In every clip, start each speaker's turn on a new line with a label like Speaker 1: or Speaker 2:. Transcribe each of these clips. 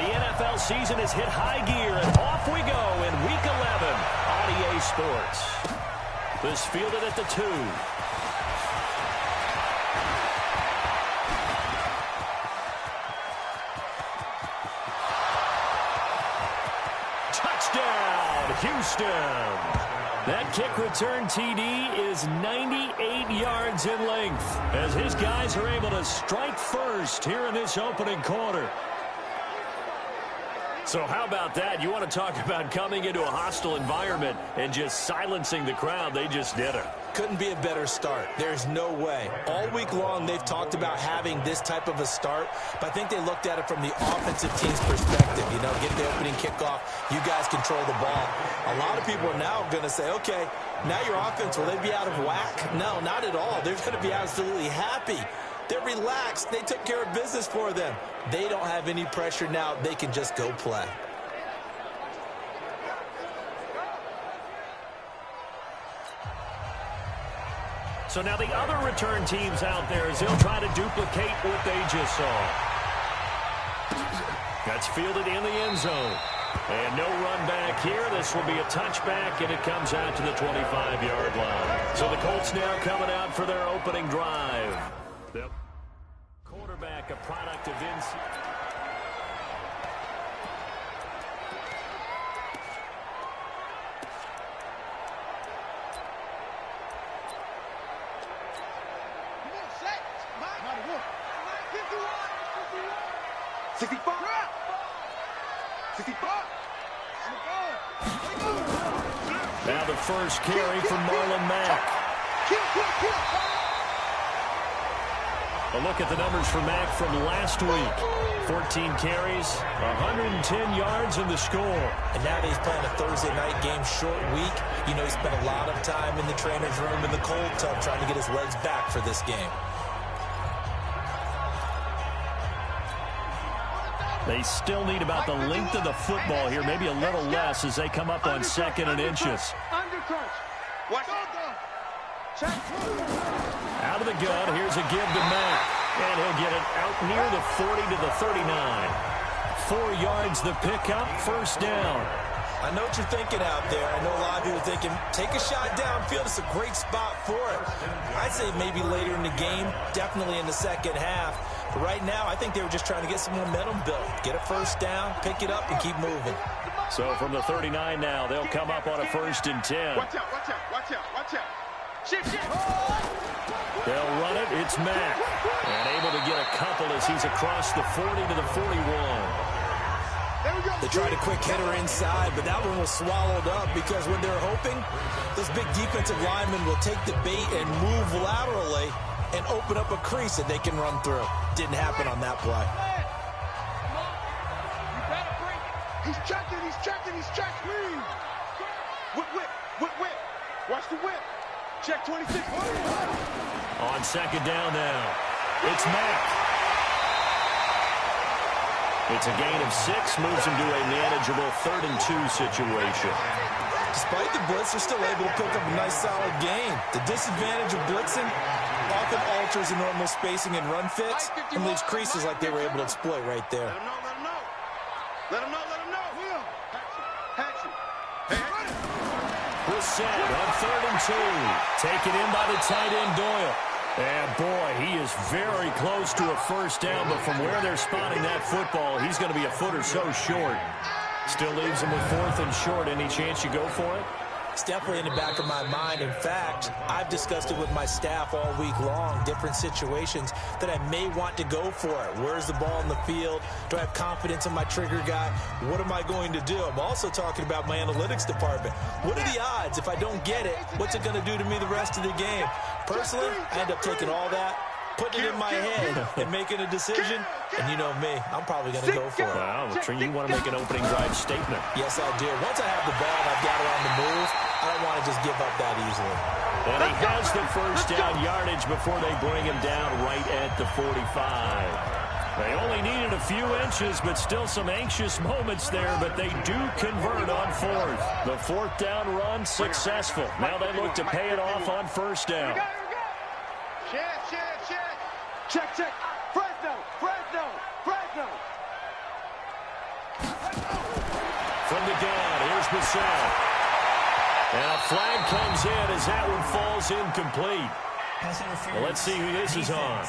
Speaker 1: The NFL season has hit high gear, and off we go in Week 11 on EA Sports. This fielded at the 2. Touchdown, Houston! That kick return TD is 98 yards in length as his guys are able to strike first here in this opening quarter. So how about that? You want to talk about coming into a hostile environment and just silencing the crowd. They just did it.
Speaker 2: Couldn't be a better start. There's no way. All week long, they've talked about having this type of a start, but I think they looked at it from the offensive team's perspective. You know, get the opening kickoff. You guys control the ball. A lot of people are now going to say, okay, now your offense, will they be out of whack? No, not at all. They're going to be absolutely happy. They're relaxed. They took care of business for them. They don't have any pressure now. They can just go play.
Speaker 1: So now the other return teams out there as they'll try to duplicate what they just saw. That's fielded in the end zone. And no run back here. This will be a touchback, and it comes out to the 25-yard line. So the Colts now coming out for their opening drive. The quarterback, a product of inside. Now the first carry from Marlon Mack. A look at the numbers for Mack from last week. 14 carries, 110 yards in the score.
Speaker 2: And now that he's playing a Thursday night game, short week, you know, he spent a lot of time in the trainer's room in the cold tub trying to get his legs back for this game.
Speaker 1: They still need about the length of the football here, maybe a little less as they come up on 2nd and inches. Out of the gun, here's a give to Mack. And he'll get it out near the 40 to the 39. 4 yards the pickup, first down.
Speaker 2: I know what you're thinking out there. I know a lot of people are thinking, take a shot downfield. It's a great spot for it. I'd say maybe later in the game, definitely in the second half. But right now, I think they were just trying to get some momentum built. Get a first down, pick it up, and keep moving.
Speaker 1: So from the 39 now, they'll come up on a 1st and 10.
Speaker 3: Watch out, watch out, watch out, watch out. Shit.
Speaker 1: They'll run it. It's Mack. And able to get a couple as he's across the 40 to the 41.
Speaker 2: They tried a quick hitter inside, but that one was swallowed up because when they're hoping, those big defensive linemen will take the bait and move laterally and open up a crease that they can run through. Didn't happen on that play.
Speaker 3: He's checking. Whip. Watch the whip. Check 26.
Speaker 1: On 2nd down now, it's Mack. It's a gain of 6, moves him to a manageable 3rd and 2 situation.
Speaker 2: Despite the blitz, they're still able to pick up a nice, solid gain. The disadvantage of blitzing often alters the normal spacing and run fits and leaves creases like they were able to exploit right there.
Speaker 3: Let him know.
Speaker 1: We're set on 3rd and 2. Taken in by the tight end, Doyle. And, boy, he is very close to a first down, but from where they're spotting that football, he's going to be a foot or so short. Still leaves him with 4th and short. Any chance you go for it?
Speaker 2: It's definitely in the back of my mind. In fact, I've discussed it with my staff all week long, different situations that I may want to go for it. Where's the ball in the field? Do I have confidence in my trigger guy? What am I going to do? I'm also talking about my analytics department. What are the odds? If I don't get it, what's it going to do to me the rest of the game? Personally, I end up taking all that, putting it in my head, and making a decision. And you know me, I'm probably going to go for it.
Speaker 1: Wow, you want to make an opening drive statement.
Speaker 2: Yes, I do. Once I have the ball and I've got it on the move, I don't want to just give up that easily.
Speaker 1: And he has the first down yardage before they bring him down right at the 45. They only needed a few inches, but still some anxious moments there, but they do convert on 4th. The 4th down run successful. Now they look to pay it off on 1st down.
Speaker 3: Check. Fresno.
Speaker 1: From the gun, here's Bissell. And a flag comes in as that one falls incomplete. Well, let's see who this is on.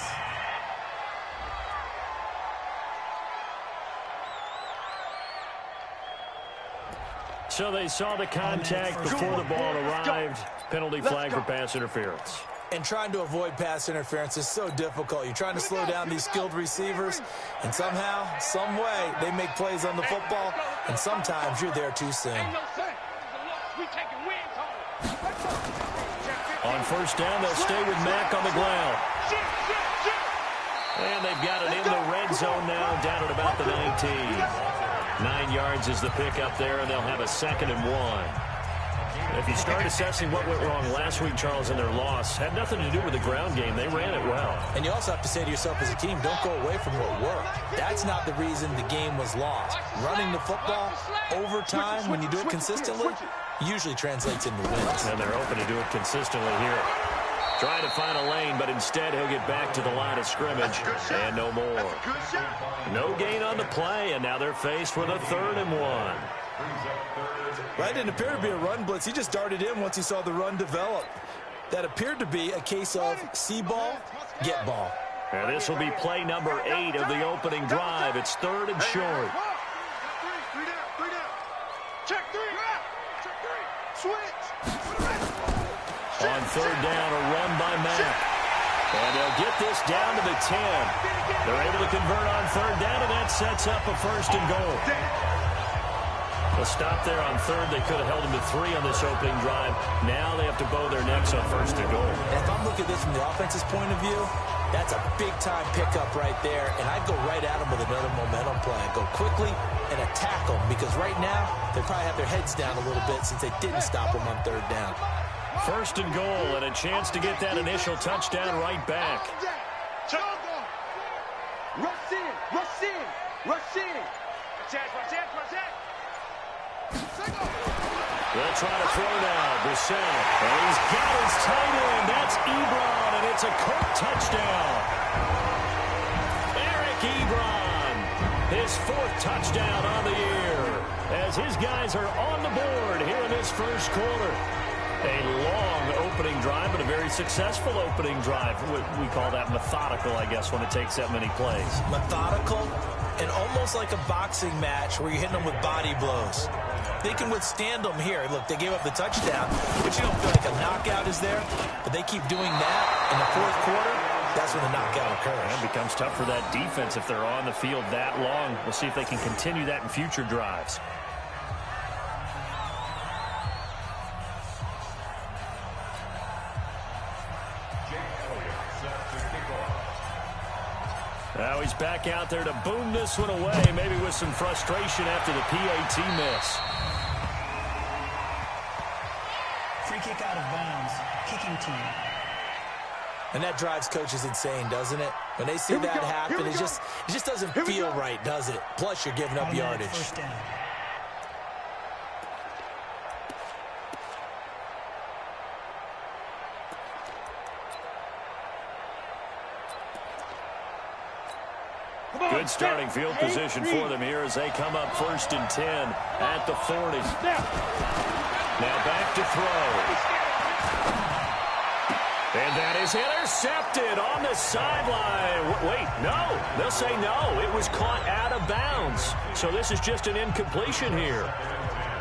Speaker 1: So they saw the contact before the ball arrived. Penalty flag for pass interference.
Speaker 2: And trying to avoid pass interference is so difficult. You're trying to slow down these skilled receivers, and somehow, some way, they make plays on the football, and sometimes you're there too soon.
Speaker 1: On first down, they'll stay with Mack on the ground. And they've got it in the red zone now, down at about the 19. 9 yards is the pickup there, and they'll have a 2nd and 1. If you start assessing what went wrong last week, Charles, in their loss, had nothing to do with the ground game. They ran it well.
Speaker 2: And you also have to say to yourself as a team, don't go away from what worked. That's not the reason the game was lost. Running the football over time, when you do it consistently, usually translates into wins.
Speaker 1: And they're open to do it consistently here. Trying to find a lane, but instead he'll get back to the line of scrimmage, and no more. No gain on the play, and now they're faced with a 3rd and 1.
Speaker 2: That didn't appear to be a run blitz. He just darted in once he saw the run develop. That appeared to be a case of see ball, get ball.
Speaker 1: And this will be play number 8 of the opening drive. It's 3rd and short.
Speaker 3: Check three. Switch.
Speaker 1: On 3rd down, a run by Mack. And they'll get this down to the 10. They're able to convert on 3rd down, and that sets up a 1st and goal. A stop there on 3rd. They could have held them to 3 on this opening drive. Now they have to bow their necks on 1st and goal.
Speaker 2: And if I'm looking at this from the offense's point of view, that's a big-time pickup right there, and I'd go right at them with another momentum play. Go quickly and attack them, because right now they probably have their heads down a little bit since they didn't stop them on 3rd down.
Speaker 1: 1st and goal, and a chance to get that initial touchdown right back.
Speaker 3: Rush in.
Speaker 1: They'll try to throw now. Bissell. And he's got his tight end. That's Ebron, and it's a Colt touchdown. Eric Ebron, his 4th touchdown on the year, as his guys are on the board here in this first quarter. A long opening drive, but a very successful opening drive. We call that methodical, I guess, when it takes that many plays.
Speaker 2: Methodical and almost like a boxing match where you're hitting them with body blows. They can withstand them here. Look, they gave up the touchdown, but you don't feel like a knockout is there. But they keep doing that in the 4th quarter. That's when the knockout occurs.
Speaker 1: And it becomes tough for that defense if they're on the field that long. We'll see if they can continue that in future drives. Now he's back out there to boom this one away, maybe with some frustration after the PAT miss.
Speaker 4: Free kick out of bounds, kicking team.
Speaker 2: And that drives coaches insane, doesn't it? When they see that happen, it just doesn't feel right, does it? Plus, you're giving up yardage.
Speaker 4: First down.
Speaker 1: Good starting field position for them here as they come up 1st and 10 at the 40. Now back to throw. And that is intercepted on the sideline. Wait, no. They'll say no. It was caught out of bounds. So this is just an incompletion here.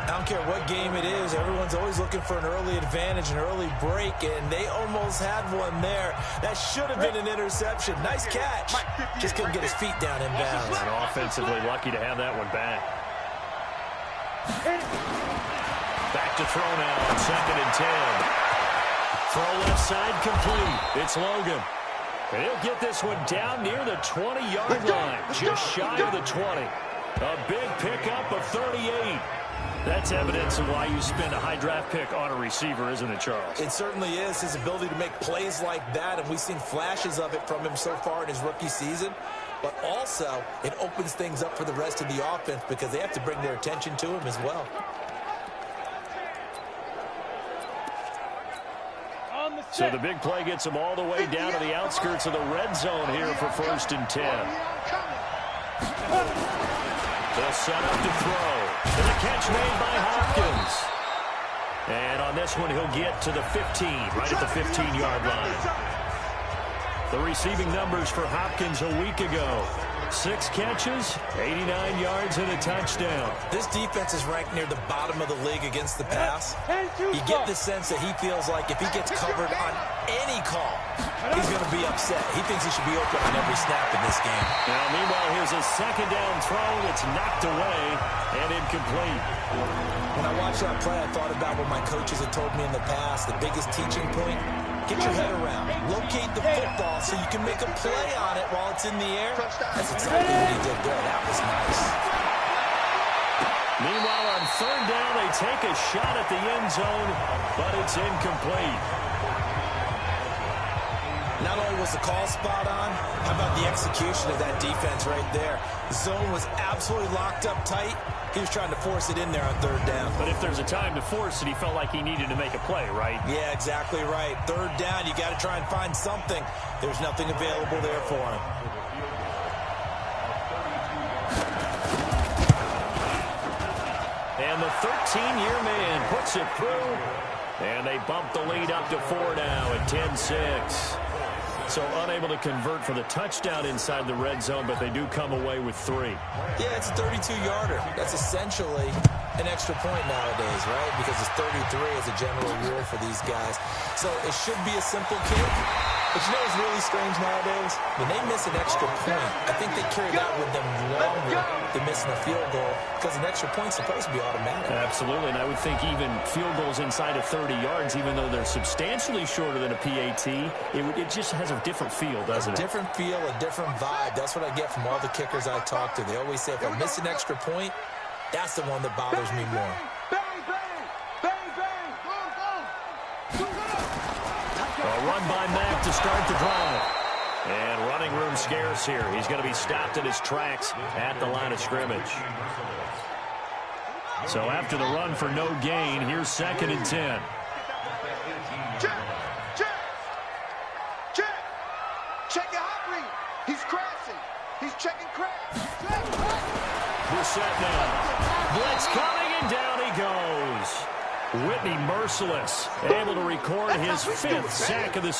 Speaker 2: I don't care what game it is. Everyone's always looking for an early advantage, an early break, and they almost had one there. That should have been an interception. Nice catch. Just couldn't get his feet down in bounds.
Speaker 1: And offensively lucky to have that one back. Back to throw now on 2nd and 10. Throw left side complete. It's Logan. And he'll get this one down near the 20-yard line, just shy of the 20. A big pickup of 38. That's evidence of why you spend a high draft pick on a receiver, isn't it, Charles?
Speaker 2: It certainly is. His ability to make plays like that, and we've seen flashes of it from him so far in his rookie season. But also, it opens things up for the rest of the offense because they have to bring their attention to him as well.
Speaker 1: So the big play gets them all the way down to the outskirts of the red zone here for 1st and 10. They'll set up to throw. And the catch made by Hopkins. And on this one, he'll get to the 15, right at the 15-yard line. The receiving numbers for Hopkins a week ago. 6 catches, 89 yards, and a touchdown.
Speaker 2: This defense is ranked near the bottom of the league against the pass. You get the sense that he feels like if he gets covered on any call, he's going to be upset. He thinks he should be open on every snap in this game.
Speaker 1: Now, meanwhile, here's a second down throw that's knocked away and incomplete.
Speaker 2: When I watched that play, I thought about what my coaches had told me in the past. The biggest teaching point, get your head around. Locate the football so you can make a play on it while it's in the air. That's exactly what he did there. That was nice.
Speaker 1: Meanwhile, on third down, they take a shot at the end zone, but it's incomplete.
Speaker 2: Not only was the call spot on, how about the execution of that defense right there? The zone was absolutely locked up tight. He was trying to force it in there on third down.
Speaker 1: But if there's a time to force it, he felt like he needed to make a play, right?
Speaker 2: Yeah, exactly right. Third down, you got to try and find something. There's nothing available there for him.
Speaker 1: And the 13-year man puts it through. And they bump the lead up to 4 now at 10-6. So unable to convert for the touchdown inside the red zone, but they do come away with 3.
Speaker 2: Yeah, it's a 32-yarder. That's essentially an extra point nowadays, right? Because it's 33 as a general rule for these guys. So it should be a simple kick. But you know what's really strange nowadays? When they miss an extra point, I think they carry that with them longer than missing a field goal because an extra point's supposed to be automatic.
Speaker 1: Absolutely, and I would think even field goals inside of 30 yards, even though they're substantially shorter than a PAT, it just has a different feel, doesn't it?
Speaker 2: A different feel, a different vibe. That's what I get from all the kickers I talk to. They always say if I miss an extra point, that's the one that bothers me more.
Speaker 1: A run by Mack to start the drive. And running room scarce here. He's going to be stopped in his tracks at the line of scrimmage. So after the run for no gain, here's 2nd and 10.
Speaker 3: Check your hot read. He's crashing. He's checking crash.
Speaker 1: Brissett now. Blitz coming, and down he goes. Whitney merciless, able to record his 5th sack of the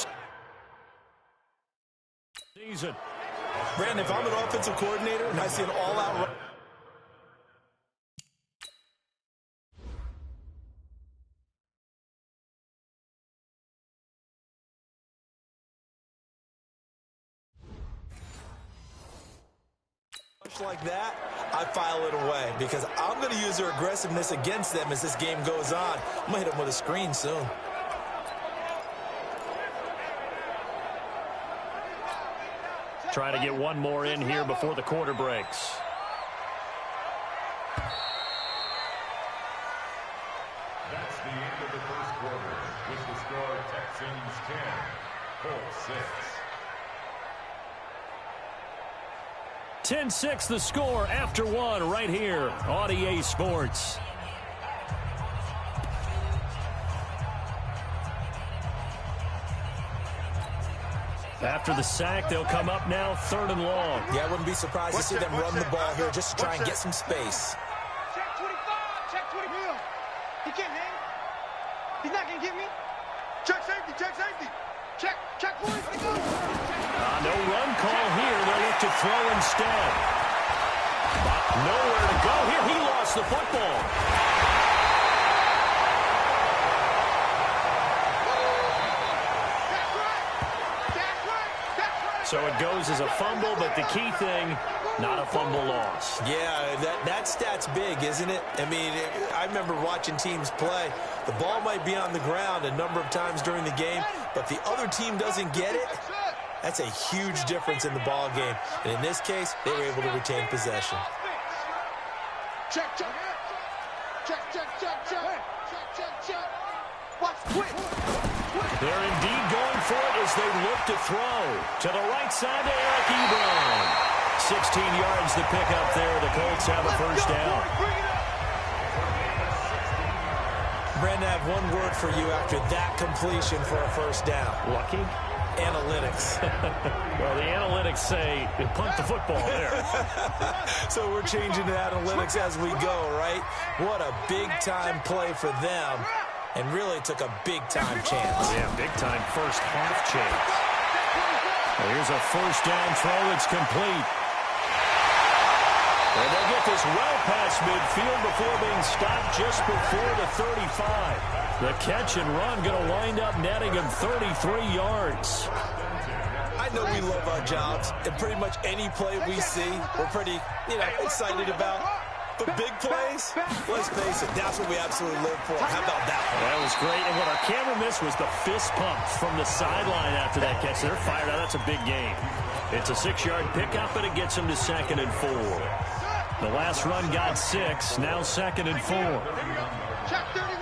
Speaker 1: season.
Speaker 2: Brandon, if I'm an offensive coordinator and I see an all-out run, like that, I file it away because I'm going to use their aggressiveness against them as this game goes on. I'm going to hit them with a screen soon.
Speaker 1: Trying to get one more in here before the quarter breaks.
Speaker 5: That's the end of the first quarter with the score Texans 10, Colts 6.
Speaker 1: 10-6 the score after 1 right here on EA Sports. After the sack, they'll come up now 3rd and long.
Speaker 2: Yeah, I wouldn't be surprised to see them run the ball here just to try and get some space.
Speaker 3: Check 25. Check 25. He can't hang. He's not going to get me. Check safety. Check safety. Check 40.
Speaker 1: No run call here. They'll look to throw instead. Nowhere to go here. He lost the football. So it goes as a fumble, but the key thing, not a fumble loss.
Speaker 2: Yeah, that stat's big, isn't it? I mean, I remember watching teams play. The ball might be on the ground a number of times during the game, but if the other team doesn't get it, that's a huge difference in the ball game. And in this case, they were able to retain possession.
Speaker 3: Check. Watch quick.
Speaker 1: They're indeed going for it as they look to throw. To the right side to Eric Ebron. 16 yards to pick up there. The Colts have a first down.
Speaker 2: Brandon, I have one word for you after that completion for a first down.
Speaker 1: Lucky?
Speaker 2: Analytics.
Speaker 1: Well, the analytics say punt the football there.
Speaker 2: So we're changing to analytics as we go, right? What a big-time play for them, and really took a big-time chance.
Speaker 1: Yeah, big-time first half change. Well, here's a first down throw that's complete. And they'll get this well past midfield before being stopped just before the 35. The catch and run going to wind up netting him 33 yards.
Speaker 2: I know we love our jobs, and pretty much any play we see, we're pretty, excited about. But big plays, let's face it, that's what we absolutely live for. How about that one?
Speaker 1: That was great, and what our camera missed was the fist pump from the sideline after that catch. They're fired out. That's a big game. It's a 6-yard pickup, and it gets them to 2nd and 4. The last run got 6, now 2nd and 4.
Speaker 3: Check 31.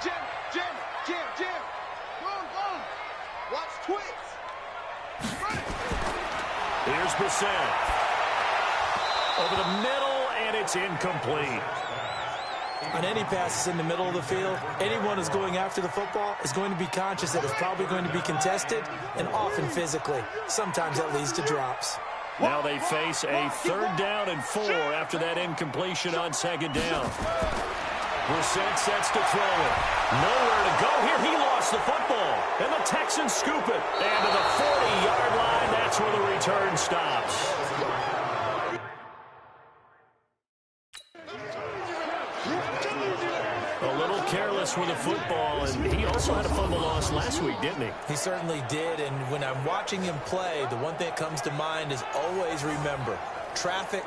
Speaker 3: Jim. Go. Watch Twix.
Speaker 1: Here's Bissett. Over the middle, and it's incomplete.
Speaker 2: On any passes in the middle of the field, anyone who's going after the football is going to be conscious that it's probably going to be contested, and often physically. Sometimes that leads to drops.
Speaker 1: Now they face a 3rd down and 4 after that incompletion on 2nd down. Brissett sets to throw it. Nowhere to go here. He lost the football. And the Texans scoop it. And to the 40-yard line, that's where the return stops. A little careless with the football, and he also had a fumble loss last week, didn't he?
Speaker 2: He certainly did, and when I'm watching him play, the one thing that comes to mind is always remember, traffic.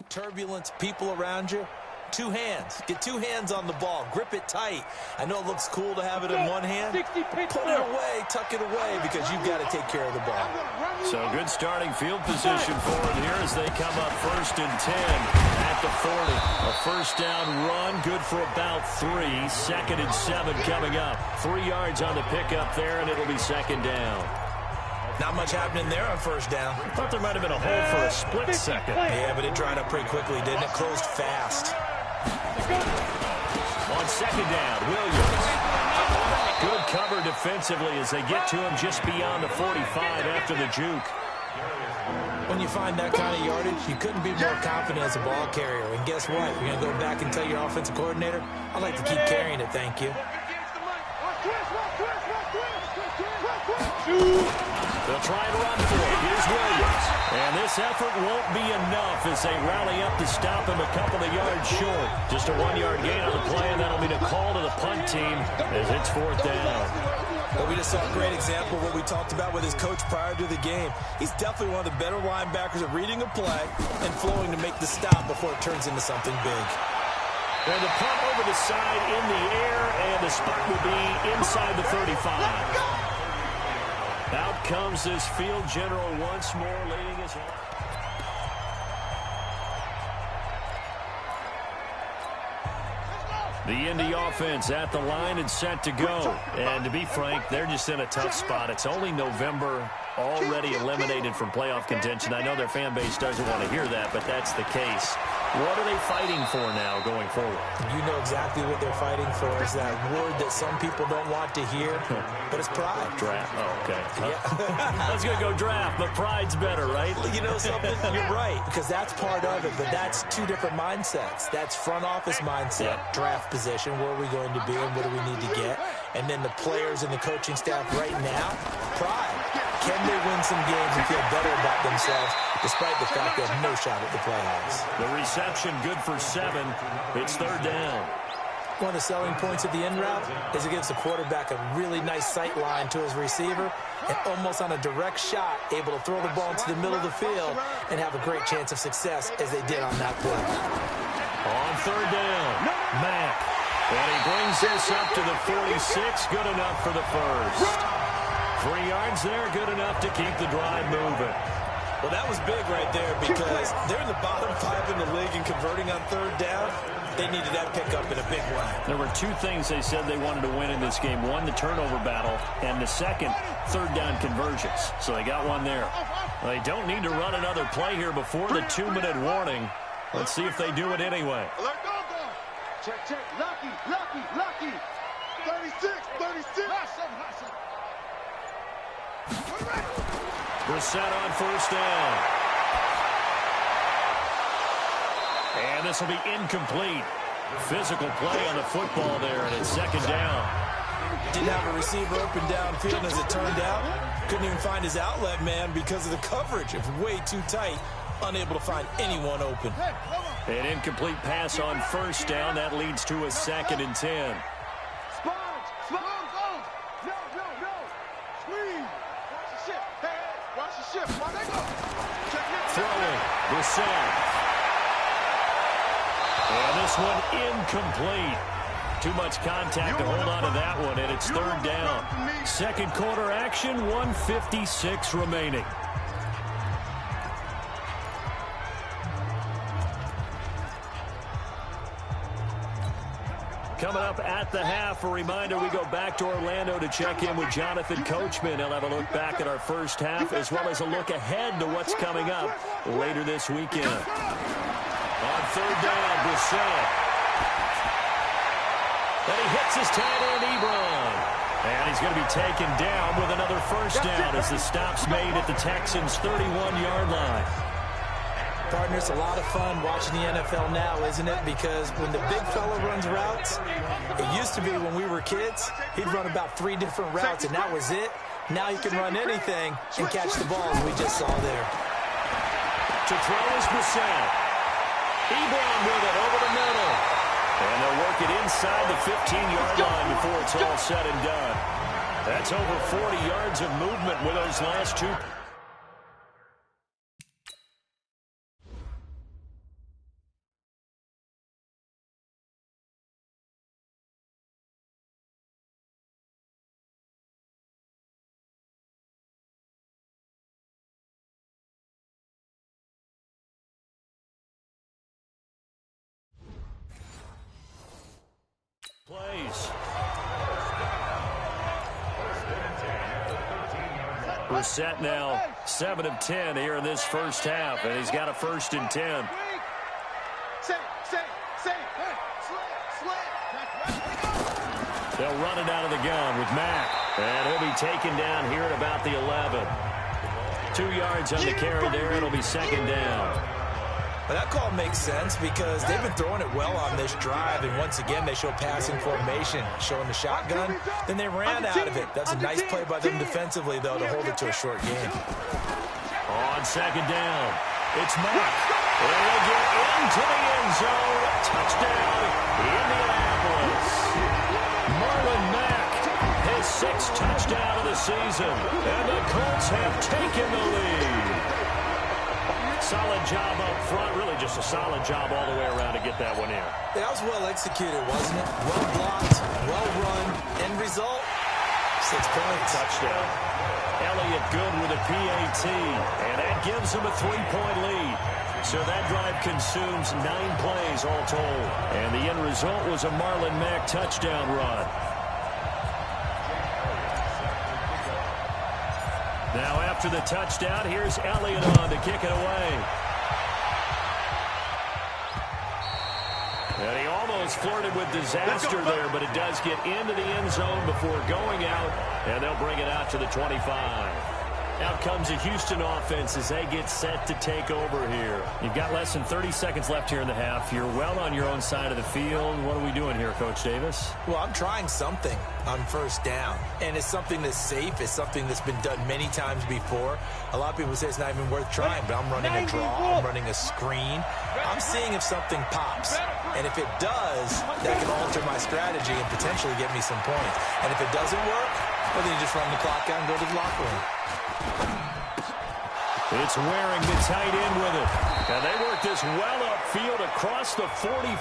Speaker 2: Turbulence, people around you. 2 hands. Get 2 hands on the ball. Grip it tight. I know it looks cool to have it in one hand. Put it away, tuck it away, because you've got to take care of the ball.
Speaker 1: So good starting field position for it here as they come up 1st and 10 at the 40. A first down run, good for about 3. 2nd and 7 coming up. 3 yards on the pickup there, and it'll be 2nd down.
Speaker 2: Not much happening there on first down.
Speaker 1: I thought there might have been a hole for a split second.
Speaker 2: Yeah, but it dried up pretty quickly, didn't it? Closed fast.
Speaker 1: On 2nd down, Williams. Good cover defensively as they get to him just beyond the 45 after the juke.
Speaker 2: When you find that kind of yardage, you couldn't be more confident as a ball carrier. And guess what? You're going to go back and tell your offensive coordinator, I'd like to keep carrying it, thank you.
Speaker 1: They'll try and run for it. Here's Williams. And this effort won't be enough as they rally up to stop him a couple of yards short. Just a 1-yard gain on the play, and that'll be the call to the punt team as it's 4th down.
Speaker 2: Well, we just saw a great example of what we talked about with his coach prior to the game. He's definitely one of the better linebackers at reading a play and flowing to make the stop before it turns into something big.
Speaker 1: And the punt over the side in the air, and the spot will be inside the 35. Out comes this field general once more, leading his own. The Indy offense at the line and set to go. And to be frank, they're just in a tough spot. It's only November, already eliminated from playoff contention. I know their fan base doesn't want to hear that, but that's the case. What are they fighting for now going forward?
Speaker 2: You know exactly what they're fighting for. Is that word that some people don't want to hear, but it's pride.
Speaker 1: Draft. Oh, okay.
Speaker 2: Yeah.
Speaker 1: I was going to go draft, but pride's better, right?
Speaker 2: You know something? You're right, because that's part of it, but that's 2 different mindsets. That's front office mindset, draft position, where are we going to be and what do we need to get? And then the players and the coaching staff right now, pride. can they win some games and feel better about themselves despite the fact they have no shot at the playoffs?
Speaker 1: The reception good for 7. It's 3rd down.
Speaker 2: One of the selling points of the in route is it gives the quarterback a really nice sight line to his receiver and almost on a direct shot able to throw the ball into the middle of the field and have a great chance of success as they did on that play.
Speaker 1: On 3rd down, Mack. And he brings this up to the 46. Good enough for the first. 3 yards there, good enough to keep the drive moving.
Speaker 2: Well, that was big right there because they're in the bottom 5 in the league in converting on 3rd down. They needed that pickup in a big way.
Speaker 1: There were 2 things they said they wanted to win in this game. One, the turnover battle, and the second, 3rd down conversions. So they got one there. They don't need to run another play here before the 2-minute warning. Let's see if they do it anyway.
Speaker 3: Check, check. Lucky, lucky, lucky. 36, 36.
Speaker 1: Brissett on 1st down. And this will be incomplete. Physical play on the football there, and it's 2nd down.
Speaker 2: Didn't have a receiver open downfield as it turned out. Couldn't even find his outlet man because of the coverage. It was way too tight. Unable to find anyone open.
Speaker 1: An incomplete pass on 1st down. That leads to a 2nd and 10.
Speaker 3: Sponge, sponge, go. No, no, no. Squeeze. Watch the ship. Hey, hey, watch the ship. Watch that go. Check it.
Speaker 1: Throwing, Brissett. And this one incomplete. Too much contact to hold on to that one, and it's 3rd down. 2nd quarter action, 1:56 remaining. Coming up at the half, a reminder we go back to Orlando to check in with Jonathan Coachman. He'll have a look back at our first half as well as a look ahead to what's coming up later this weekend. On 3rd down, Brissett. And he hits his tight end, Ebron. And he's going to be taken down with another 1st down as the stop's made at the Texans' 31-yard line.
Speaker 2: Partner, it's a lot of fun watching the NFL now, isn't it? Because when the big fella runs routes, it used to be when we were kids, he'd run about 3 different routes, and that was it. Now he can run anything and catch the ball, as we just saw there.
Speaker 1: To throw is Brissett. Ebron with it over the middle. And they'll work it inside the 15-yard line before it's all said and done. That's over 40 yards of movement with those last 2. Plays. Brissett now 7 of 10 here in this first half, and he's got a 1st and 10. They'll run it out of the gun with Mack, and he'll be taken down here at about the 11. 2 yards on the carry there. It'll be 2nd down.
Speaker 2: But that call makes sense because they've been throwing it well on this drive, and once again they show passing formation, showing the shotgun. Then they ran out of it. That's a nice play by them defensively, though, to hold it to a short game.
Speaker 1: On 2nd down, it's Mack. And they get into the end zone. Touchdown, Indianapolis. Marlon Mack, his 6th touchdown of the season, and the Colts have taken the lead. Solid job up front, really just a solid job all the way around to get that one in.
Speaker 2: That was well executed, wasn't it? Well blocked, well run. End result, 6 points.
Speaker 1: Touchdown. Elliott good with a PAT, and that gives him a 3-point lead. So that drive consumes 9 plays all told. And the end result was a Marlon Mack touchdown run. Now after the touchdown, here's Elliott on to kick it away. And he almost flirted with disaster there, but it does get into the end zone before going out, and they'll bring it out to the 25. Out comes a Houston offense as they get set to take over here. You've got less than 30 seconds left here in the half. You're well on your own side of the field. What are we doing here, Coach Davis?
Speaker 2: Well, I'm trying something on first down, and it's something that's safe. It's something that's been done many times before. A lot of people say it's not even worth trying, but I'm running a draw. I'm running a screen. I'm seeing if something pops, and if it does, that can alter my strategy and potentially get me some points. And if it doesn't work, well, then you just run the clock out and go to the locker room.
Speaker 1: It's Waring, the tight end with it. And they work this well upfield across the 45.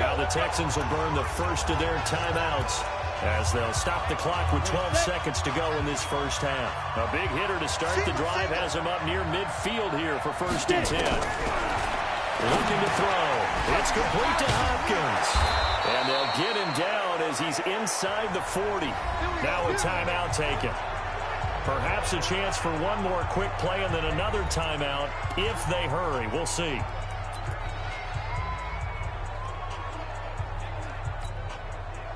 Speaker 1: Now the Texans will burn the first of their timeouts as they'll stop the clock with 12 seconds to go in this first half. A big hitter to start the drive has him up near midfield here for 1st and 10. Looking to throw. It's complete to Hopkins. And they'll get him down as he's inside the 40. Now a timeout taken. Perhaps a chance for one more quick play and then another timeout if they hurry. We'll see.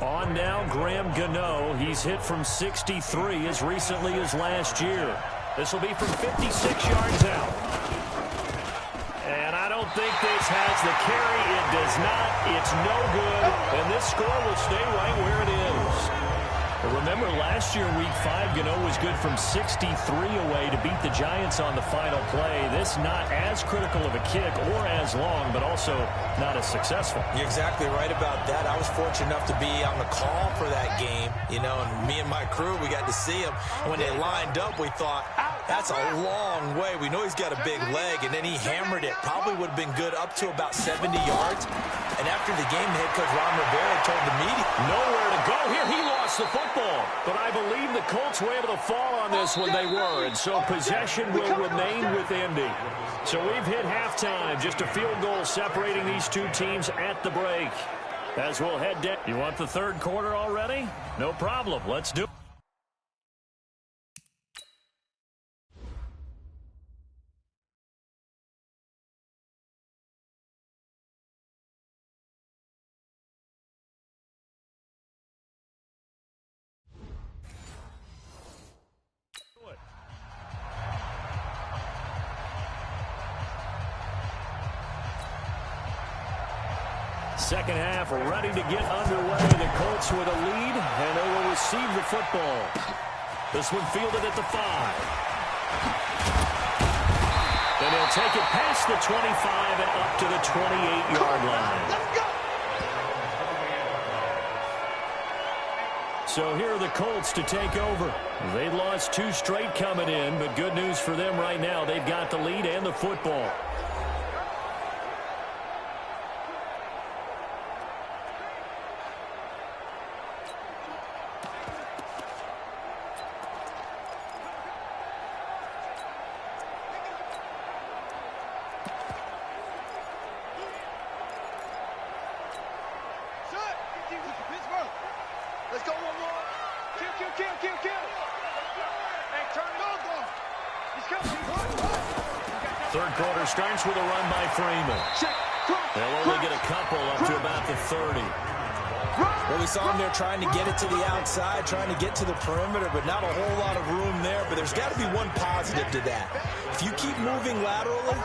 Speaker 1: On now, Graham Gano. He's hit from 63 as recently as last year. This will be from 56 yards out. And I don't think this has the carry. It does not. It's no good. And this score will stay right where it is. Remember, last year, Week 5, Gano was good from 63 away to beat the Giants on the final play. This not as critical of a kick or as long, but also not as successful.
Speaker 2: You're exactly right about that. I was fortunate enough to be on the call for that game, you know, and me and my crew, we got to see him. And when they lined up, we thought, that's a long way. We know he's got a big leg, and then he hammered it. Probably would have been good up to about 70 yards. And after the game, the head coach Ron Rivera told the media,
Speaker 1: nowhere to go here. He lost the football. But I believe the Colts were able to fall on this when they were. And so possession will remain with Indy. So we've hit halftime. Just a field goal separating these two teams at the break. As we'll head down. You want the third quarter already? No problem. Let's do it. Second half ready to get underway. The Colts with a lead, and they will receive the football. This one fielded at the 5. And they'll take it past the 25 and up to the 28-yard line. So here are the Colts to take over. They lost 2 straight coming in, but good news for them right now. They've got the lead and the football.
Speaker 3: Let's go one more. Kill. Hey, turn it on. He's coming.
Speaker 1: Third quarter starts with a run by Freeman. They'll only get a couple up to about the 30.
Speaker 2: Well, we saw him there trying to get it to the outside, trying to get to the perimeter, but not a whole lot of room there. But there's got to be one positive to that. If you keep moving laterally,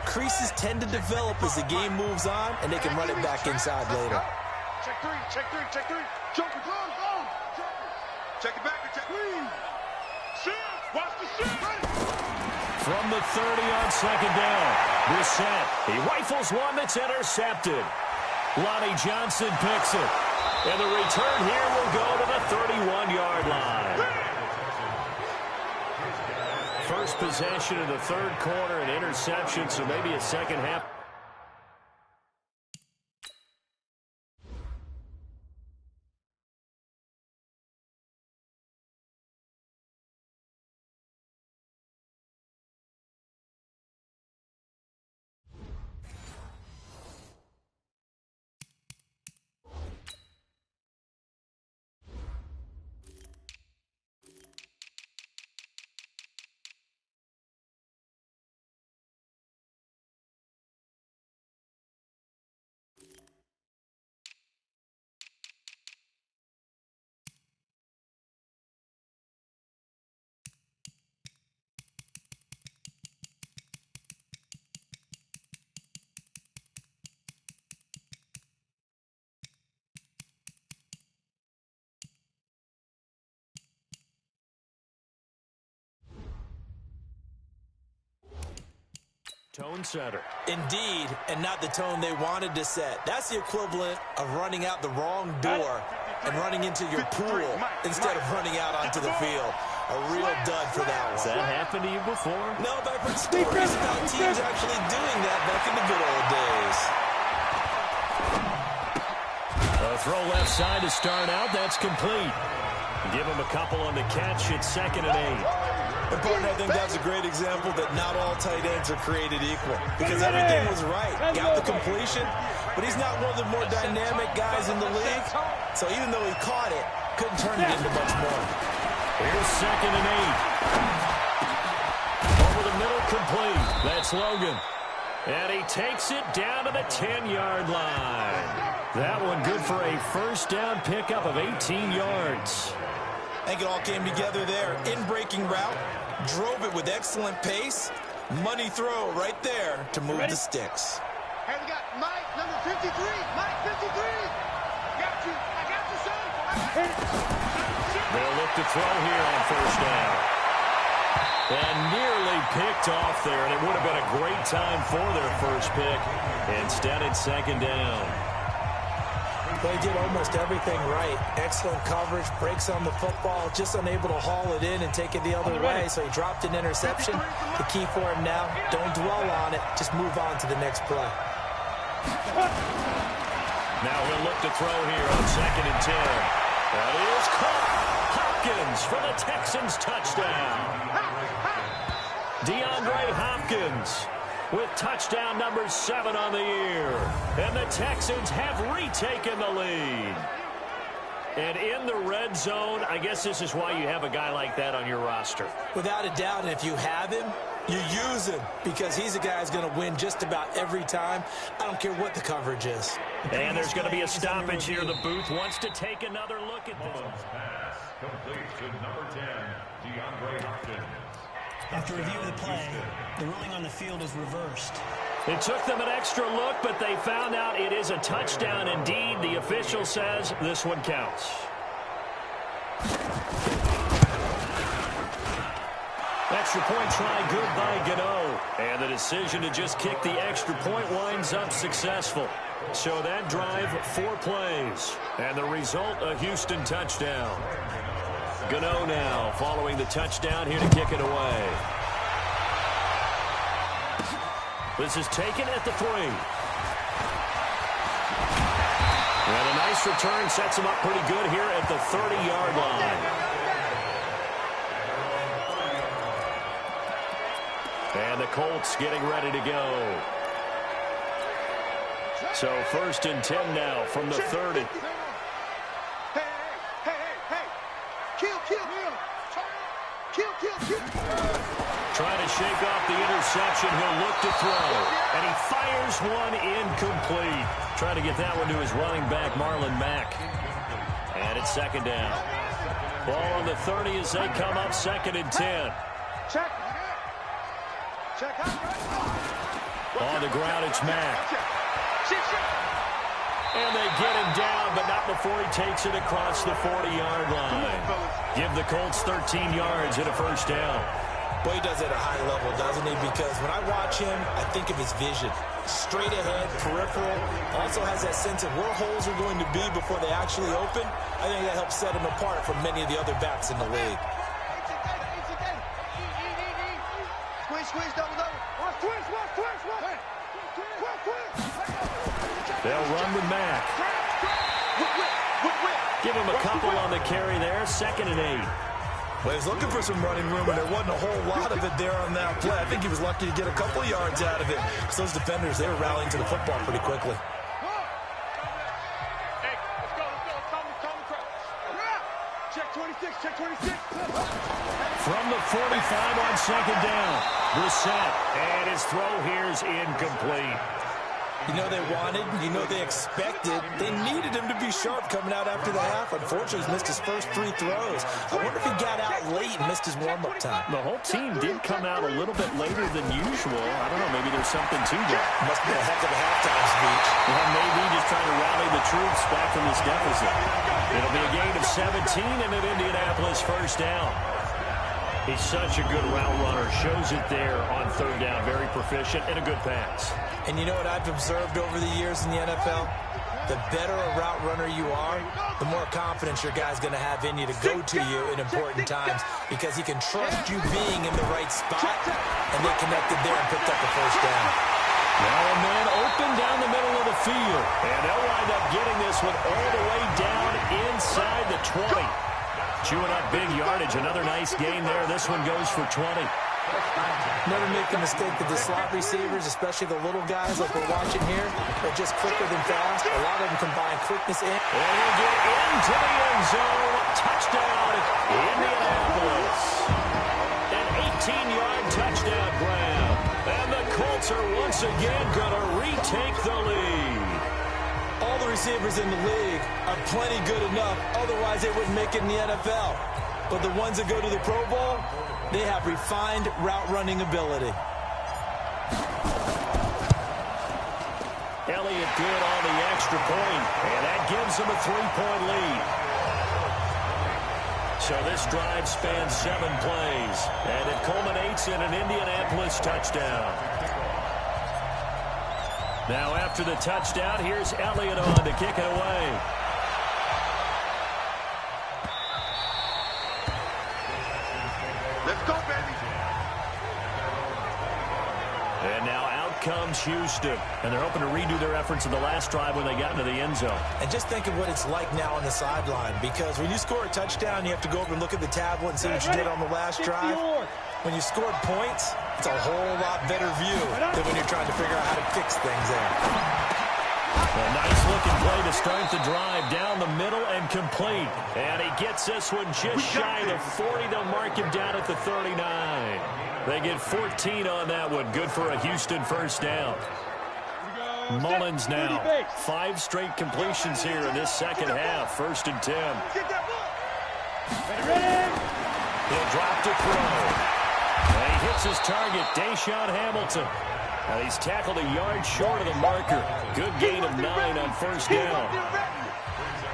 Speaker 2: creases tend to develop as the game moves on, and they can run it back inside later.
Speaker 3: Check three. Jump it, go. Check it back, check three. Shoot, watch the shoot.
Speaker 1: From the 30 on second down, Brissett. He rifles one that's intercepted. Lonnie Johnson picks it. And the return here will go to the 31-yard line. First possession of the third quarter, an interception, so maybe a second half. Tone setter.
Speaker 2: Indeed, and not the tone they wanted to set. That's the equivalent of running out the wrong door and running into your pool instead of running out onto the field. A real dud for that one.
Speaker 1: Has that happened to you before?
Speaker 2: No, but I've heard stories about teams actually doing that back in the good old days.
Speaker 1: A throw left side to start out. That's complete. Give him a couple on the catch. It's 2nd and 8.
Speaker 2: And partner, I think that's a great example that not all tight ends are created equal, because everything was right. Got the completion, but he's not one of the more dynamic guys in the league. So even though he caught it, couldn't turn it into much more.
Speaker 1: Here's 2nd and 8. Over the middle, complete. That's Logan. And he takes it down to the 10-yard line. That one good for a first down pickup of 18 yards.
Speaker 2: I think it all came together there. In-breaking route, drove it with excellent pace. Money throw right there to move the sticks.
Speaker 3: Hey, we got Mike, number 53. Mike, 53. Got you. I got you, son.
Speaker 1: They'll look to throw here on first down. And nearly picked off there, and it would have been a great time for their first pick. Instead, it's 2nd down.
Speaker 2: They did almost everything right. Excellent coverage, breaks on the football, just unable to haul it in and take it the other way, so he dropped an interception. The key for him now, don't dwell on it, just move on to the next play.
Speaker 1: Now he'll look to throw here on 2nd and 10. That is caught. Hopkins for the Texans touchdown. DeAndre Hopkins with touchdown number 7 on the year. And the Texans have retaken the lead. And in the red zone, I guess this is why you have a guy like that on your roster.
Speaker 2: Without a doubt, and if you have him, you use him, because he's a guy who's going to win just about every time. I don't care what the coverage is.
Speaker 1: And there's going to be a stoppage here. The booth wants to take another look at this.
Speaker 5: Pass complete to number 10, DeAndre Hopkins.
Speaker 4: After review of the play, the ruling on the field is reversed.
Speaker 1: It took them an extra look, but they found out it is a touchdown indeed. The official says this one counts. Extra point try good by Gano. And the decision to just kick the extra point winds up successful. So that drive, 4 plays. And the result, a Houston touchdown. Gano now following the touchdown here to kick it away. This is taken at the 3. And a nice return sets him up pretty good here at the 30-yard line. And the Colts getting ready to go. So 1st and 10 now from the 30. Trying to shake off the interception. He'll look to throw. And he fires one incomplete. Trying to get that one to his running back, Marlon Mack. And it's 2nd down. Ball on the 30 as they come up 2nd and 10.
Speaker 3: Check.
Speaker 1: On the ground, it's Mack. And they get him down, but not before he takes it across the 40-yard line. Give the Colts 13 yards and a first down.
Speaker 2: Boy, he does it at a high level, doesn't he? Because when I watch him, I think of his vision. Straight ahead, peripheral. Also has that sense of where holes are going to be before they actually open. I think that helps set him apart from many of the other backs in the league.
Speaker 3: Squeeze, double. Twist.
Speaker 1: They'll run with Mack. Give him a couple on the carry there. 2nd and 8.
Speaker 2: Well, he's looking for some running room, and there wasn't a whole lot of it there on that play. I think he was lucky to get a couple of yards out of it. So those defenders, they were rallying to the football pretty quickly.
Speaker 3: Hey, let's go. Calm the crowd. Check 26.
Speaker 1: From the 45 on 2nd down. Brissett, and his throw here is incomplete.
Speaker 2: You know they wanted, you know they expected. They needed him to be sharp coming out after the half. Unfortunately, he's missed his first 3 throws. I wonder if he got out late and missed his warm-up time.
Speaker 1: The whole team did come out a little bit later than usual. I don't know, maybe there's something to that.
Speaker 2: Must be a heck of a halftime speech.
Speaker 1: Well, maybe just trying to rally the troops back from this deficit. It'll be a gain of 17 and an Indianapolis first down. He's such a good route runner. Shows it there on third down. Very proficient and a good pass.
Speaker 2: And you know what I've observed over the years in the NFL? The better a route runner you are, the more confidence your guy's going to have in you to go to you in important times because he can trust you being in the right spot, and they connected there and picked up the first down.
Speaker 1: Now a man open down the middle of the field, and they'll wind up getting this one all the way down inside the 20. Chewing up big yardage. Another nice gain there. This one goes for 20.
Speaker 2: Never make the mistake that the slot receivers, especially the little guys like we're watching here, are just quicker than fast. A lot of them combine quickness in.
Speaker 1: And he'll get into the end zone. Touchdown, Indianapolis. An 18-yard touchdown grab. And the Colts are once again going to retake the lead.
Speaker 2: All the receivers in the league are plenty good enough. Otherwise, they wouldn't make it in the NFL. But the ones that go to the Pro Bowl, they have refined route running ability.
Speaker 1: Elliott good on the extra point, and that gives them a 3-point lead. So this drive spans 7 plays, and it culminates in an Indianapolis touchdown. Now after the touchdown, here's Elliott on to kick it away.
Speaker 3: Let's go, baby.
Speaker 1: And now out comes Houston. And they're hoping to redo their efforts in the last drive when they got into the end zone.
Speaker 2: And just think of what it's like now on the sideline. Because when you score a touchdown, you have to go over and look at the tablet and see what you did on the last drive. When you scored points, it's a whole lot better view than when you're trying to figure out how to fix things there.
Speaker 1: A nice-looking play to start the drive down the middle and complete. And he gets this one just shy of the 40. They'll mark him down at the 39. They get 14 on that one. Good for a Houston first down. Mullins now. 5 straight completions here in this second half. 1st and 10. He'll drop to throw. And he hits his target, Deshaun Hamilton. Now he's tackled a yard short of the marker. Good gain of 9 on first down.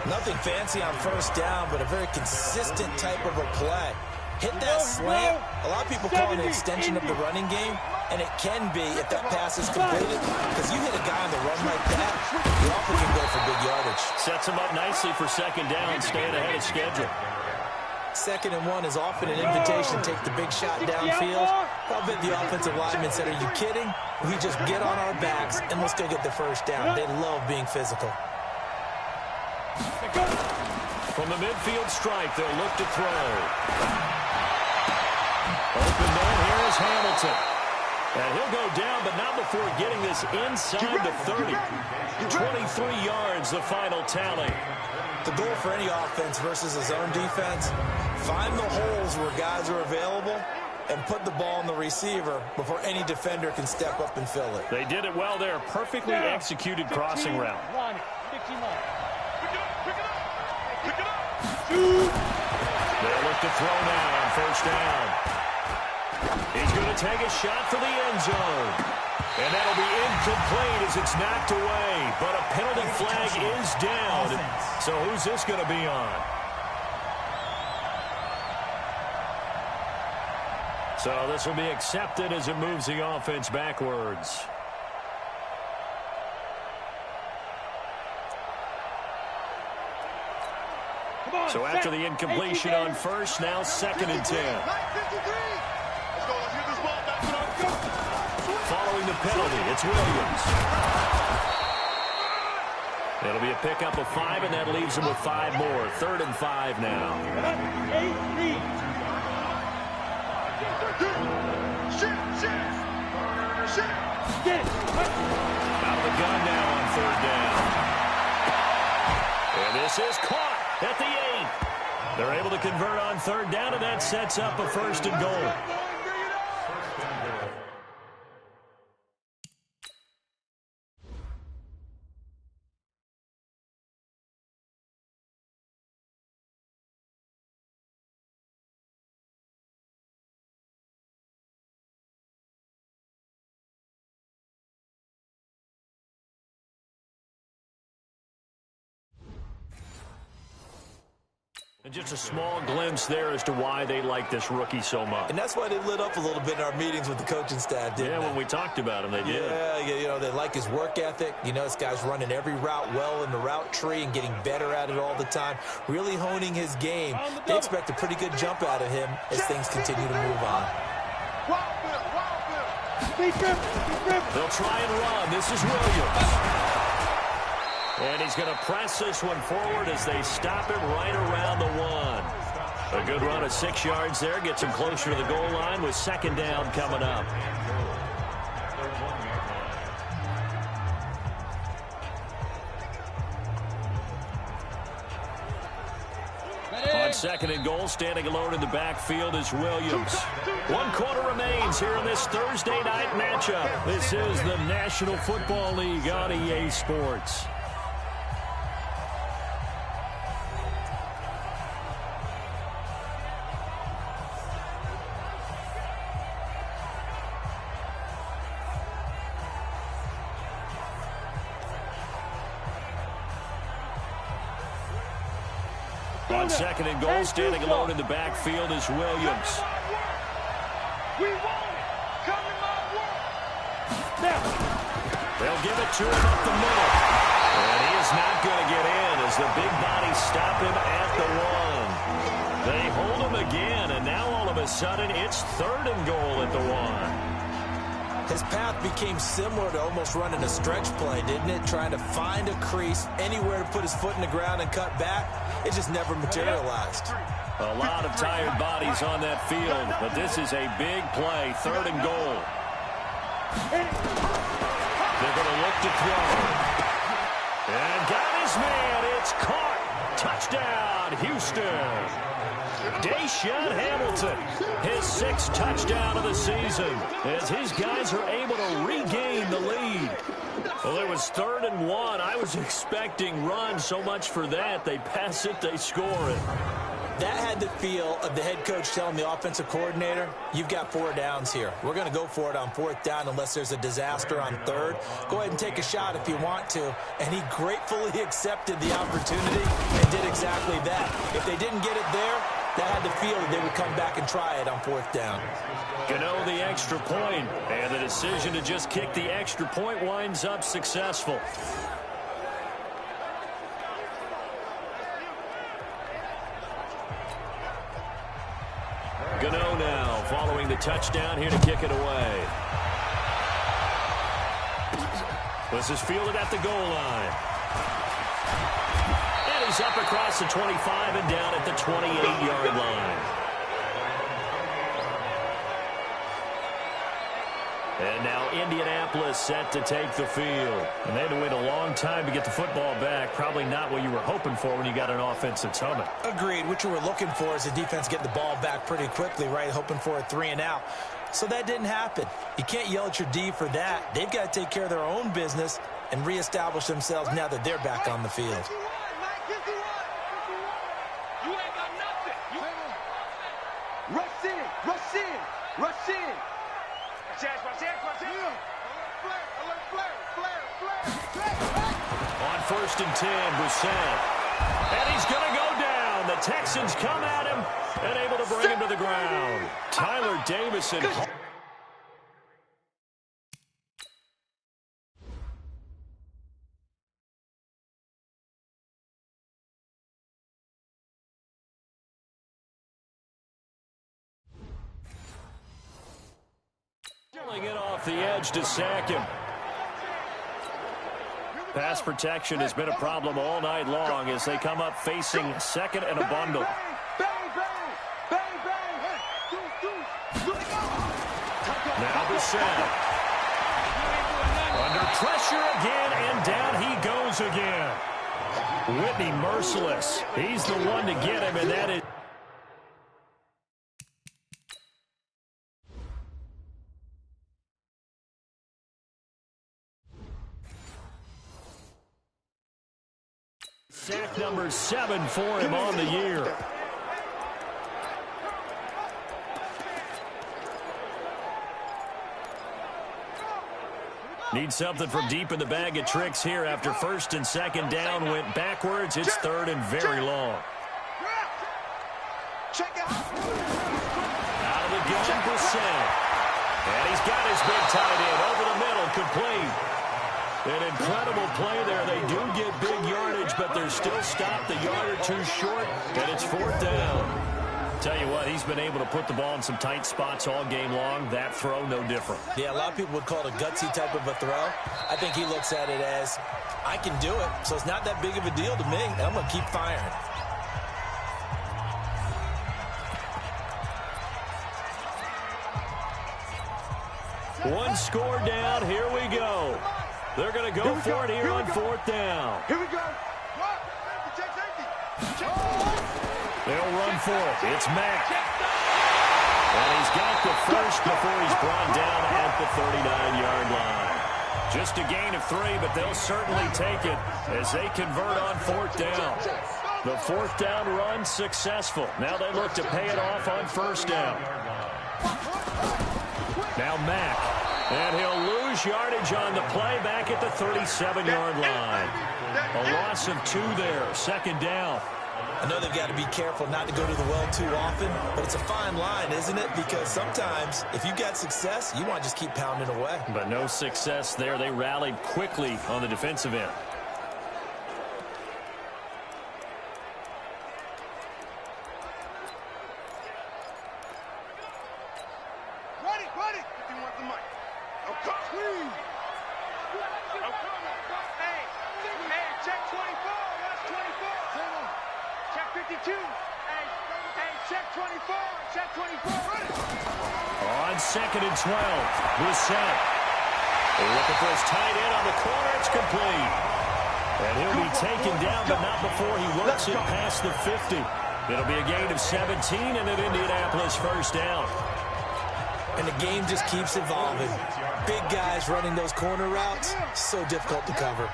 Speaker 2: Nothing fancy on first down, but a very consistent type of a play. Hit that slant. A lot of people call it an extension of the running game, and it can be if that pass is completed, because you hit a guy on the run like that, you often can go for big yardage.
Speaker 1: Sets him up nicely for second down, staying ahead of schedule.
Speaker 2: 2nd and 1 is often an invitation to take the big shot downfield. I'll bet the offensive lineman said, are you kidding? We just get on our backs and let's go get the first down. They love being physical.
Speaker 1: From the midfield stripe, they'll look to throw. Open man, here is Hamilton. And he'll go down, but not before getting this inside the 30. 23 yards, the final tally.
Speaker 2: The goal for any offense versus a zone defense, find the holes where guys are available and put the ball on the receiver before any defender can step up and fill it.
Speaker 1: They did it well there. Perfectly executed crossing route. They'll look to throw now on first down. He's going to take a shot for the end zone. And that'll be incomplete as it's knocked away. But a penalty flag is down. So who's this going to be on? So this will be accepted as it moves the offense backwards. So after the incompletion on first, now 2nd and 10. Following the penalty, it's Williams. It'll be a pickup of 5, and that leaves them with 5 more. 3rd and 5 now. Out of the gun now on 3rd down. And this is caught at the 8. They're able to convert on 3rd down, and that sets up a 1st and goal. And just a small glimpse there as to why they like this rookie so much.
Speaker 2: And that's why they lit up a little bit in our meetings with the coaching staff, didn't they?
Speaker 1: Yeah, when we talked about him, they did.
Speaker 2: Yeah, they like his work ethic. This guy's running every route well in the route tree and getting better at it all the time, really honing his game. They expect a pretty good jump out of him as things continue to move on.
Speaker 1: They'll try and run. This is Williams. And he's going to press this one forward as they stop him right around the 1. A good run of 6 yards there. Gets him closer to the goal line with second down coming up. On second and goal, standing alone in the backfield is Williams. 1 quarter remains here in this Thursday night matchup. This is the National Football League on EA Sports. On second and goal, standing alone in the backfield is Williams.
Speaker 3: We want it. Come in my world.
Speaker 1: They'll give it to him up the middle. And he is not going to get in as the big bodies stop him at the 1. They hold him again, and now all of a sudden it's third and goal at the 1.
Speaker 2: His path became similar to almost running a stretch play, didn't it? Trying to find a crease, anywhere to put his foot in the ground and cut back. It just never materialized.
Speaker 1: A lot of tired bodies on that field, but this is a big play, third and goal. They're going to look to throw. And got his man. It's caught. Touchdown, Houston. Deshaun Hamilton, his 6th touchdown of the season, as his guys are able to regain the lead. Well, it was third and 1. I was expecting run, so much for that. They pass it, they score it.
Speaker 2: That had the feel of the head coach telling the offensive coordinator, you've got 4 downs here. We're going to go for it on 4th down unless there's a disaster on 3rd. Go ahead and take a shot if you want to. And he gratefully accepted the opportunity and did exactly that. If they didn't get it there, that had the feel that they would come back and try it on 4th down.
Speaker 1: Gano the extra point, and the decision to just kick the extra point winds up successful. Gano now following the touchdown here to kick it away. This is fielded at the goal line. And he's up across the 25 and down at the 28-yard line. And now Indianapolis set to take the field. And they had to wait a long time to get the football back. Probably not what you were hoping for when you got an offense that's humming.
Speaker 2: Agreed. What you were looking for is the defense getting the ball back pretty quickly, right? Hoping for a 3 and out. So that didn't happen. You can't yell at your D for that. They've got to take care of their own business and reestablish themselves now that they're back on the field.
Speaker 3: You ain't got nothing. Rush in. Rush in. Rush in.
Speaker 1: On 1st and 10, Brissett. And he's going to go down. The Texans come at him and able to bring him to the ground. Tyler Davison. Pulling it off the edge to sack him. Pass protection has been a problem all night long as they come up facing second and a bundle. Now Brissett. Under pressure again, and down he goes again. Whitney merciless. He's the one to get him, and that is... sack number 7 for him on the year. Need something from deep in the bag of tricks here after 1st and 2nd down went backwards. It's 3rd and very long.
Speaker 3: Check it out.
Speaker 1: Out of the gun, Brissett. And he's got his big tight end over the middle, complete. An incredible play there. They do get big yardage, but they're still stopped a yard or two short, and it's 4th down. Tell you what, he's been able to put the ball in some tight spots all game long. That throw, no different.
Speaker 2: Yeah, a lot of people would call it a gutsy type of a throw. I think he looks at it as, I can do it, so it's not that big of a deal to me, and I'm going to keep firing.
Speaker 1: One score down. Here we go. They're going to go for it here on 4th down.
Speaker 3: Here we go. Check safety.
Speaker 1: They'll run for it. It's Mack. And he's got the first before he's brought down at the 39-yard line. Just a gain of 3, but they'll certainly take it as they convert on 4th down. The 4th down run successful. Now they look to pay it off on 1st down. Now Mack. And he'll lose yardage on the play back at the 37-yard line. A loss of 2 there. 2nd down.
Speaker 2: I know they've got to be careful not to go to the well too often, but it's a fine line, isn't it? Because sometimes, if you got success, you want to just keep pounding away.
Speaker 1: But no success there. They rallied quickly on the defensive end.
Speaker 3: Ready. If you want the mic. Okay. Hey, check 24. That's 24. Check 52. Hey, check 24. Check 24.
Speaker 1: On 2nd and 12, Brissett. Looking for his tight end on the corner. It's complete. And he'll be taken down, but not before he works it past the 50. It'll be a gain of 17 and an Indianapolis 1st down.
Speaker 2: And the game just keeps evolving. Big guys running those corner routes, so difficult to cover.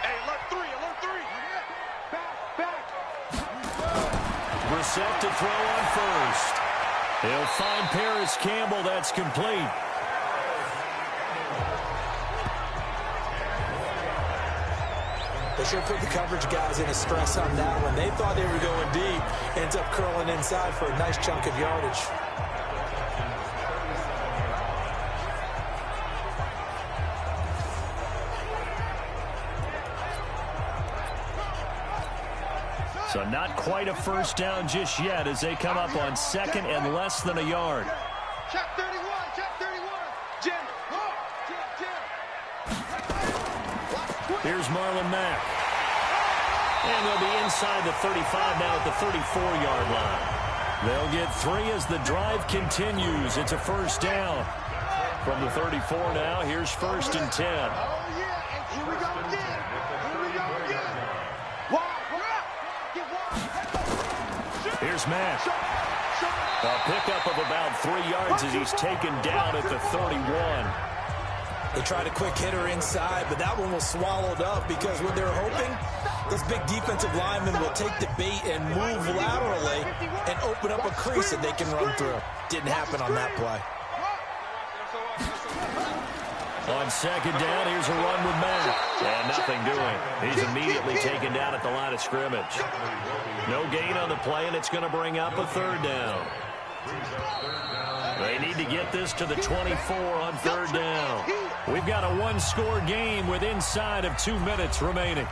Speaker 3: Hey, alert 3. Back.
Speaker 1: Brissett to throw on 1st. He'll find Paris Campbell. That's complete.
Speaker 2: They sure put the coverage guys in a stress on that one. They thought they were going deep. Ends up curling inside for a nice chunk of yardage.
Speaker 1: So not quite a 1st down just yet as they come up on 2nd and less than a yard.
Speaker 3: Check 31. Jim.
Speaker 1: Here's Marlon Mack. And they'll be inside the 35 now at the 34-yard line. They'll get 3 as the drive continues. It's a 1st down. From the 34 now, here's 1st and 10.
Speaker 3: Oh, yeah. And here we go again.
Speaker 1: Here's Mack. A pickup of about 3 yards as he's taken down at the 31.
Speaker 2: They tried a quick hitter inside, but that one was swallowed up because what they're hoping, those big defensive linemen will take the bait and move laterally and open up a crease that they can run through. Didn't happen on that play.
Speaker 1: On 2nd down, here's a run with Mack. And nothing doing. He's immediately taken down at the line of scrimmage. No gain on the play, and it's going to bring up a 3rd down. They need to get this to the 24 on 3rd down. We've got a 1-score game with inside of 2 minutes remaining.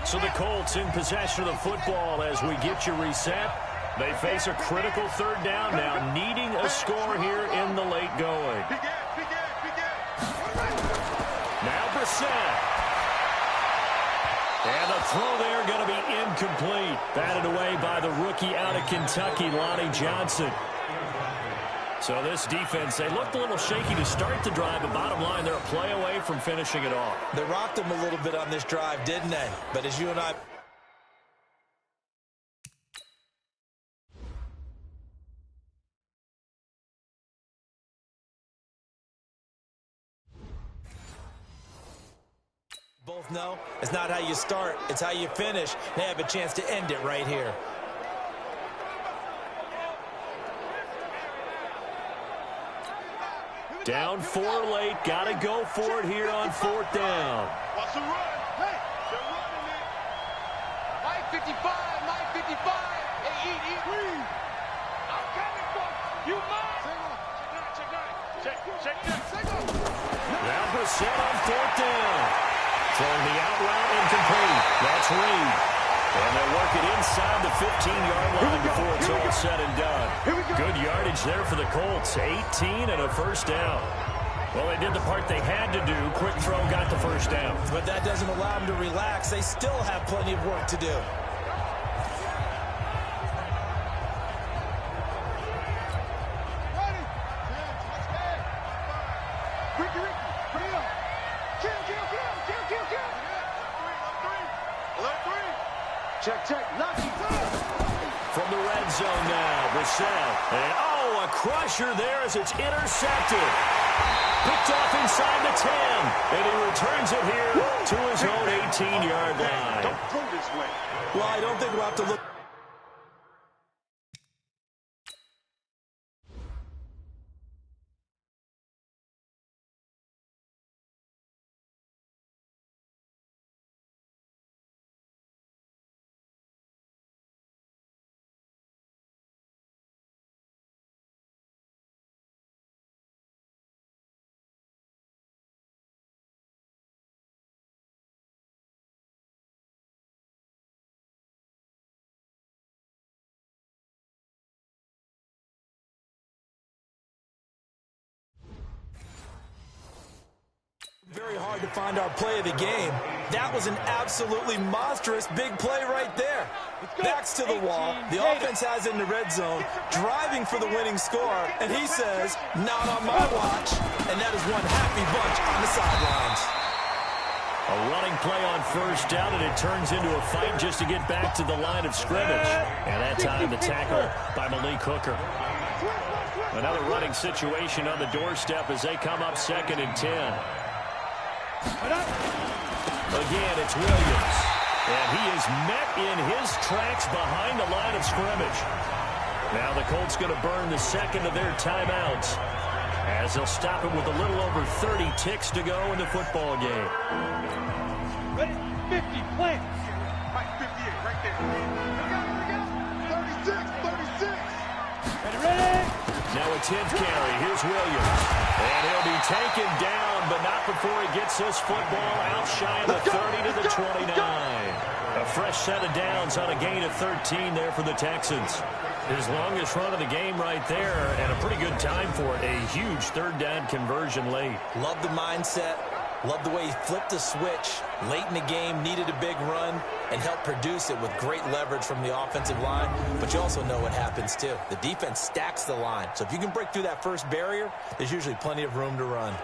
Speaker 1: So the Colts in possession of the football as we get you reset. They face a critical 3rd down now, needing a score here in the late going. Now Brissett. And the throw there going to be incomplete. Batted away by the rookie out of Kentucky, Lonnie Johnson. So this defense, they looked a little shaky to start the drive, but bottom line, they're a play away from finishing it off.
Speaker 2: They rocked them a little bit on this drive, didn't they? But as you and I... both know it's not how you start, it's how you finish. They have a chance to end it right here.
Speaker 1: Down 4 late. Got to go for it here on 4th down.
Speaker 3: Watch the run. Hey, they're running it. Mike 55, Mike 55. Hey, eat. I'm coming for you. Mine. Check.
Speaker 1: Now Brissett on 4th down. Throwing the out route incomplete. That's Reed. And they'll work it inside the 15-yard line before it's all said and done. Good yardage there for the Colts. 18 and a first down. Well, they did the part they had to do. Quick throw got the first down.
Speaker 2: But that doesn't allow them to relax. They still have plenty of work to do.
Speaker 3: Check. Lucky.
Speaker 1: From the red zone now, Brissett. And, a crusher there as it's intercepted. Picked off inside the 10. And he returns it here to his own 18-yard line.
Speaker 3: Don't go this way.
Speaker 2: Well, I don't think we'll have to look. Very hard to find our play of the game. That was an absolutely monstrous big play right there. Backs to the wall. The offense has it in the red zone, driving for the winning score, and he says, not on my watch. And that is one happy bunch on the sidelines.
Speaker 1: A running play on first down, and it turns into a fight just to get back to the line of scrimmage. And that time the tackle by Malik Hooker. Another running situation on the doorstep as they come up 2nd and 10. Again, it's Williams. And he is met in his tracks behind the line of scrimmage. Now the Colts going to burn the second of their timeouts as they'll stop it with a little over 30 ticks to go in the football game.
Speaker 3: Ready? 50, plant. Mike 58, right there. Here we go. 36. Ready?
Speaker 1: Now a 10th carry. Here's Williams. And he'll be taken down, but not before he gets this football out shy of the 30 to the 29. A fresh set of downs on a gain of 13 there for the Texans. His longest run of the game right there, and a pretty good time for it. A huge 3rd down conversion late.
Speaker 2: Love the mindset. Love the way he flipped the switch. Late in the game, needed a big run, and helped produce it with great leverage from the offensive line. But you also know what happens, too. The defense stacks the line. So if you can break through that first barrier, there's usually plenty of room to run.